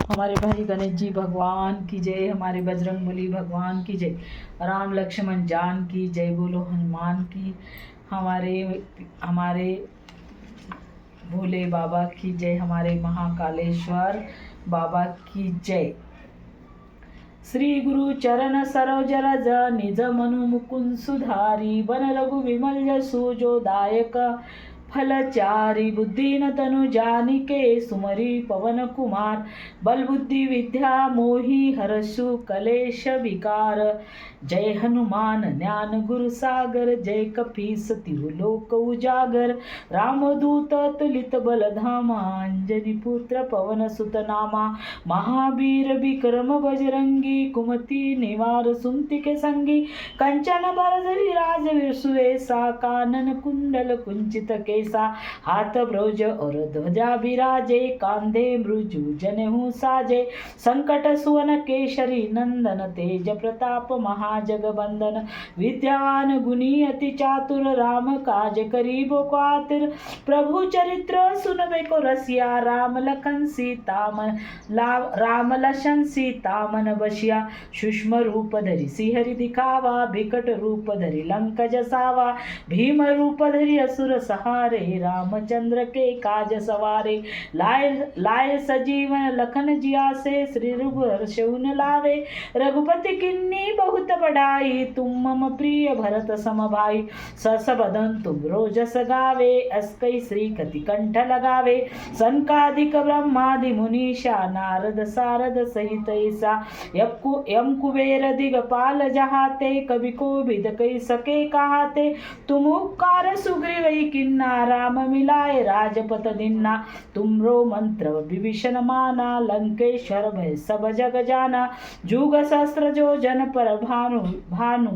हमारे भाई गणेश जी भगवान की जय, हमारे बजरंगबली भगवान की जय, राम लक्ष्मण जान की जय, बोलो हनुमान की। हमारे हमारे भोले बाबा की जय, हमारे महाकालेश्वर बाबा की जय। श्री गुरु चरण सरोज रज निज मनु मुकुंद सुधारी, बन रघु विमल जसु जो दायक फलचारी, बुद्धि तनु जानिके सुमरी पवन कुमार, बल बुद्धि विद्या मोहि हरषु कलेश विकार। जय हनुमान ज्ञान गुरु सागर, जय कपीस तिहु लोक उजागर, रामदूत तुलित बल धामा, अंजनी पुत्र पवन सुत नामा, महावीर विक्रम बजरंगी, कुमति निवार सुमति संगी, कंचन बरधरि राजवीर सुवेशा, कानन कुंडल कुंचित केसा, हाथ ब्रोज और ध्वजा बिराजे, कांधे मृजु जनेऊ साजे, संकट सुवन केशरी नंदन, तेज प्रताप महाजगबंदन, विद्यावान गुणी अति चातुर, राम काज करीबो को आतुर, प्रभु चरित्र सुनबे को रसिया, राम लखन सीता मन बसिया, सूक्ष्म रूप धरि सिहरि दिखावा, बिकट रूप धरि लंक जसावा, भीम रूप धरि असुर सहारे, रामचंद्र के काज सवारे, लाए सजीवन लखन जियासे, श्री रघुवर उन लावे, रघुपति किन्नी बहुत बढ़ाई, तुम मम प्रिय भरत सम भाई, सस बदन तुम रोजस गावे, अस्कै श्री कति कंठ लगावे, सनकादिक ब्रह्मादि मुनीषा, नारद सारद सहित ऐसा, यम कुबेर दिगपाल जहाते, कवि कोविद कहि सके कहाते, तुम उपकार सुग्रीव किन्ना, राम मिलाए राजपत दीन्ना, तुमरो मंत्र विभीषण माना, लंकेश्वर भय सब जग जाना, जुग सहस्त्र जो जन पर भानु,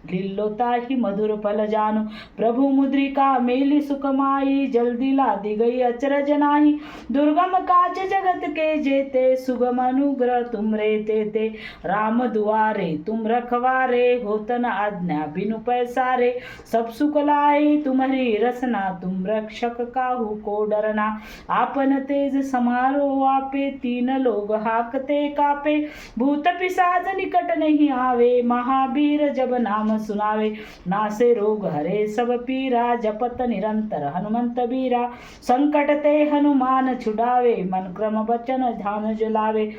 लील्लोता ही मधुर फल जानु, प्रभु मुद्रिका मेली सुखमाई, जल्दी लादी गई अचरज नाही, दुर्गम काज जगत के जेते, सुगम अनुग्रह तुम रे ते, राम दुआरे तुम रखवारे, होतन आज्ञा बिनु पैसारे, सब सुख लाए तुम्हारी रसना, तुम रक्षक काहू को डरना, आपन तेज समारो आपे, तीन लोग हाकते कापे, भूत पिशाच निकट नहीं आवे, महावीर जब नाम सुनावे, नासे रोग हरे सब पीरा, जपत निरंतर हनुमंत बीरा, संकट ते हनुमान छुड़ावे, मन क्रम बचन ध्यान जलावे,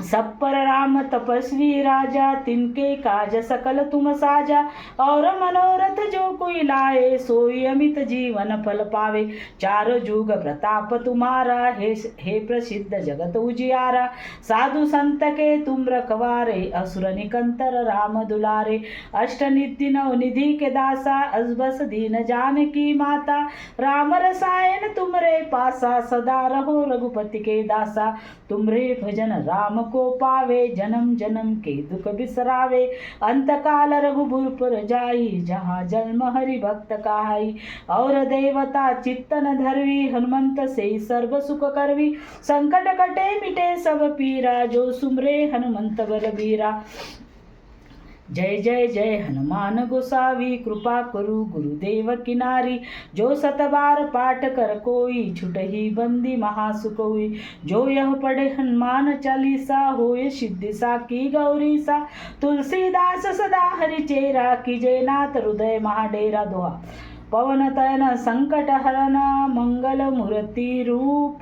सब पर राम तपस्वी राजा, तिनके काज सकल तुम साजा, और मनोरथ जो कोई लाए, सोई अमित जीवन फल पावे, चार जुग प्रताप तुम्हारा, हे प्रसिद्ध जगत उजियारा, साधु संत के तुम रखवारे, असुर निकंतर राम दुलारे, अष्ट निधि नव निधि के दासा, असबस दीन जान की माता, राम रसायन तुमरे पासा, सदा रहो रघुपति के दासा, तुमरे भजन राम को पावे, जन्म जन्म के दुख बिसरावे, अंत काल रघुपुर पर जाई, जहाँ जन्म हरि भक्त कहाई, और देवता चित्तन धरवी, हनुमंत से सर्व सुख करवी, संकट कटे मिटे सब पीरा, जो सुमरे हनुमंत बलबीरा। जय जय जय हनुमान गोसावी, कृपा करु गुरुदेव किनारी, जो सतबार पाठ कर कोई, छुटहि बंदी महासुख हुई, जो यह पढ़े हनुमान चालीसा, होय सिद्धि साकी गौरी सा, तुलसीदास सदा हरि चेरा, कीजय नाथ हृदय महाडेरा। दोहा। पवन तयन संकट हरन, मंगल मूर्ति रूप,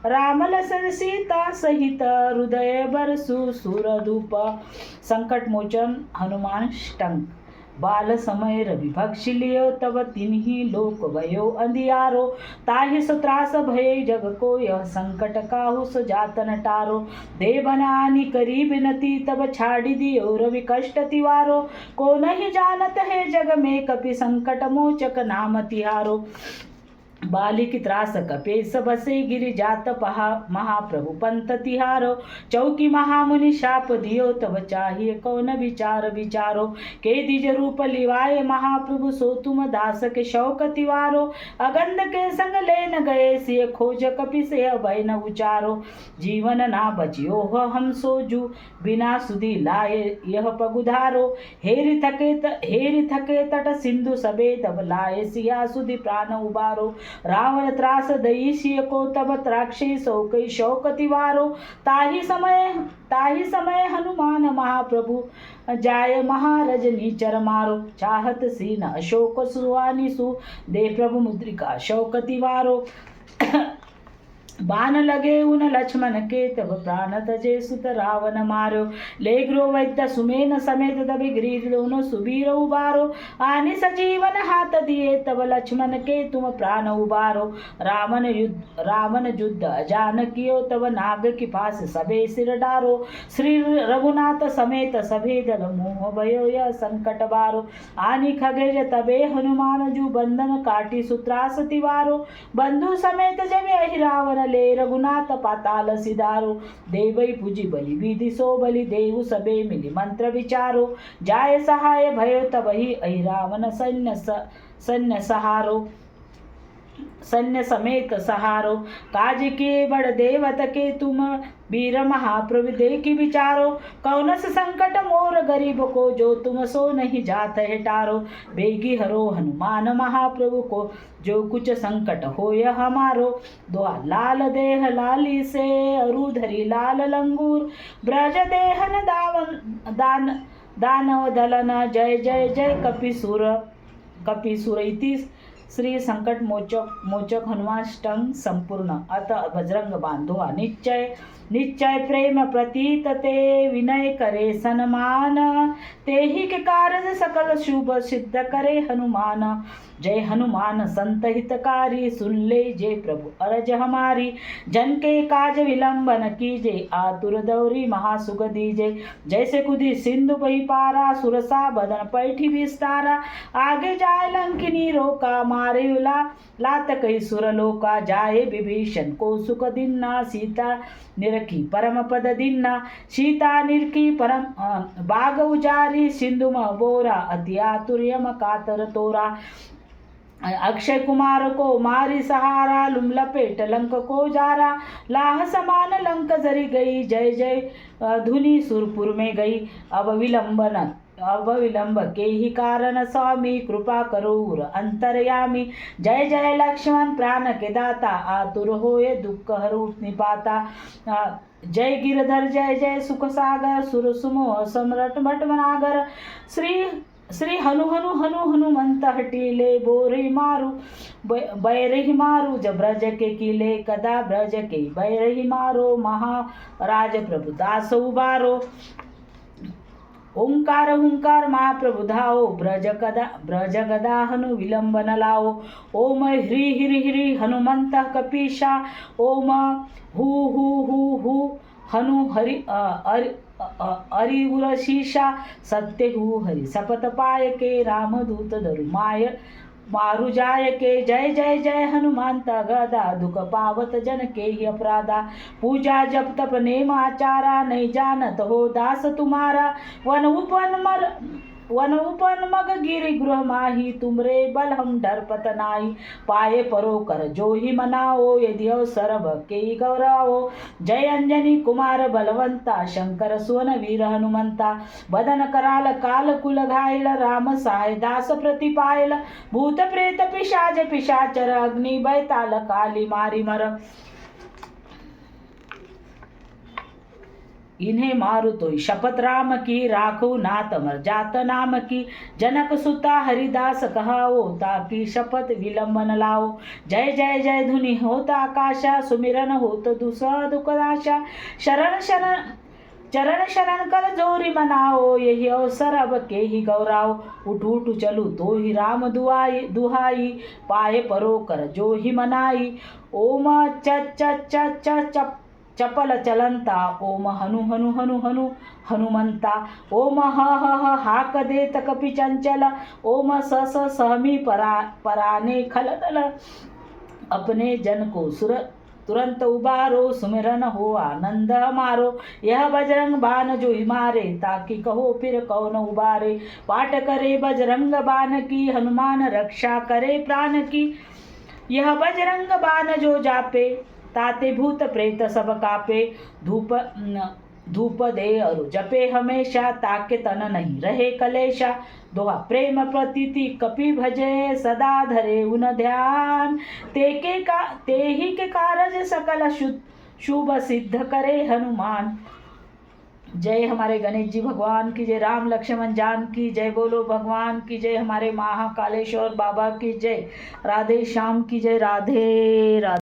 राम लखन सीता सहित, हृदय बरसु सुरधूप। संकट मोचन हनुमान अष्टक, बाल समय रवि भक्ष लियो, तब तिन्हि लोक भयो अंधियारो, ताहि सत्रास भय जग को, यह संकट काहू सो जात न टारो, देवनानि करी बिनती, तब छाड़ी दियो रवि कष्ट तिवारो, को नहीं जानत है जग में, कपि संकट मोचक नाम तिहारो, बालिक त्रास कपे बसे, गिरि जात पहा महाप्रभु पंत तिहारो, चौकी महामुनि शाप दियो, तब चाहिए कौन विचार विचारो, के दिज रूप लिवाए महाप्रभु, सो तुम दास के शौक तिवारो, अगंध के संग ले न गए, सिय खोज कपि से भय न उचारो, जीवन ना बचियो हम सोजू, बिना सुधि लाए यह पगुधारो, हेरि थके तट सिंधु सबे, तब लाए सिया सुधि प्राण उबारो, रावण त्रास दई सिय को तब त्राक्षी सौकई शौक तिवारो। ताही समय हनुमान महाप्रभु जाय महारजनी चर मारो। चाहत सीन अशोक सुहानी सु दे प्रभु मुद्रिका शौक तिवारो। बाण लगे उन लक्ष्मण के तब प्राण तजे सुत रावण मारो। ले गृह वैद्य सुमेन समेत तभी गृह दोनों सुबीर उबारो। आनि सजीवन हाथ दिए तब लक्ष्मण के तुम प्राण उबारो। रावण युद्ध जानकियो तब नाग की पास सबे सिर डारो। श्री रघुनाथ समेत सभे दल मोह भयो यह संकट बारो। आनि खगेज तबे हनुमान जू बंधन काटी सुत्रास तिवारो। बंधु समेत जब अहि रावण ले रघुनाथ पाताल सिधारो। देवई पूजी बलि विधि सो बलि देव सबे मिली मंत्र विचारो। जाय सहाय भयो तब ही अहि रावण सैन्य सहारो। सैन्य समेत सहारो। काज के बड़ देवत के तुम वीर महाप्रभु देखी विचारो। कौनस संकट मोर गरीब को जो तुम सो नहीं जात है टारो। बेगी हरो हनुमान महाप्रभु को जो कुछ संकट हो यह हमारो। द्वा लाल देह लाली से अरुधरी लाल लंगूर। ब्रज देहन दानव दलन जय जय जय कपिसुर इति श्री संकट मोचक हनुमाष्टक संपूर्ण। अत बजरंग बांधो निश्चय प्रेम प्रतीत ते विनय करे सन्मान। ते ही के कार्य सकल शुभ सिद्ध करे हनुमान। जय हनुमान संत हितकारी सुन ले जय प्रभु अरज हमारी। जन के काज विलंबन कीजे आतुर दौरी महासुख दीजे। जैसे कुदी सिंधु बही पारा सुरसा बदन पैठी विस्तारा। आगे जाए लंकिनी रोका मारे लात कई सुरलोका। जाए विभीषण को सुख दिन्ना सीता निरखी परम पद दिन्ना। सीता निरखी परम बाग उजारी सिंधु बोरा अति आतुर्यम कातर तोरा। अक्षय कुमार को मारी सहारा लुम लपेट लंक को जारा। लाह समान लंक जरी गई जय जय धुनी सुरपुर में गई। अब विलंब के ही कारण स्वामी कृपा करो अंतरयामी। जय जय लक्ष्मण प्राण के दाता आतुर होए दुख हरू निपाता। जय गिरधर जय जय सुख सागर सुर सुमोह सम्रट भट नागर। श्री हनुमंत हटीले बोरे मारू बैरही मारू जब ब्रज के किले कदा ब्रज के बैरही मारो। महाराज प्रभु दास उबारो। ओंकार हुंकार महाप्रभु धाओ ब्रज गदा हनु विलंब न लाओ। ओम ह्री हनुमंत कपीशा। ओम हु हनु हरि अरिउरशीषा। सत्य हु हरि सपत पाय के रामदूत धरु मारु जाय के। जय जय जय हनुमंत गदा दुख पावत जन के ही अपराधा। पूजा जप तप नेम आचारा नहीं जानत हो दास तुम्हारा। वन उपन मग गिरि गृह माही तुमरे बल हम डर पत नाई। पाए परो कर जो ही मनाओ यदि अवसर के गौराओ। जय अंजनी कुमार बलवंता शंकर सुवन वीर हनुमंता। बदन कराल काल कुल घायल राम सहाय दास प्रतिपायल। भूत प्रेत पिशाचर अग्नि बैताल काली मारी मर। इन्हें मारु तो शपथ राम की राखो नात मर जात नाम की। जनक सुता हरिदास कहाओ ताकि शपथ विलंब न लाओ। जय जय जय धुनि होत आकाशा सुमिरन होत दुसह दुखदाशा। चरण शरण कर जोरी मनाओ यही अवसर अब के ही गौराओ। उठ चलू तो ही राम दुहाई पाए परो कर जो ही मनाई। ओम च चपल चलंता ओम हनु हनुमंता। ओम ह हाक दे कपि चंचल। ओम सहमी पराने खलदल। अपने जन को तुरंत उबारो सुमिरन हो आनंद हमारो। यह बजरंग बान जो मारे ताकि कहो फिर कौन उबारे। पाठ करे बजरंग बान की हनुमान रक्षा करे प्राण की। यह बजरंग बान जो जापे ताते भूत प्रेत सब कापे। धूप दे और जपे हमेशा, ताके तन नहीं रहे कलेशा। दोहा प्रेम प्रतीति कपि भजे, सदा धरे उन ध्यान। ते ही के कारज सकल शुभ सिद्ध करे हनुमान। जय हमारे गणेश जी भगवान की जय, राम लक्ष्मण जान की जय, बोलो भगवान की जय, हमारे महाकालेश्वर बाबा की जय, राधे श्याम की जय, राधे राधे।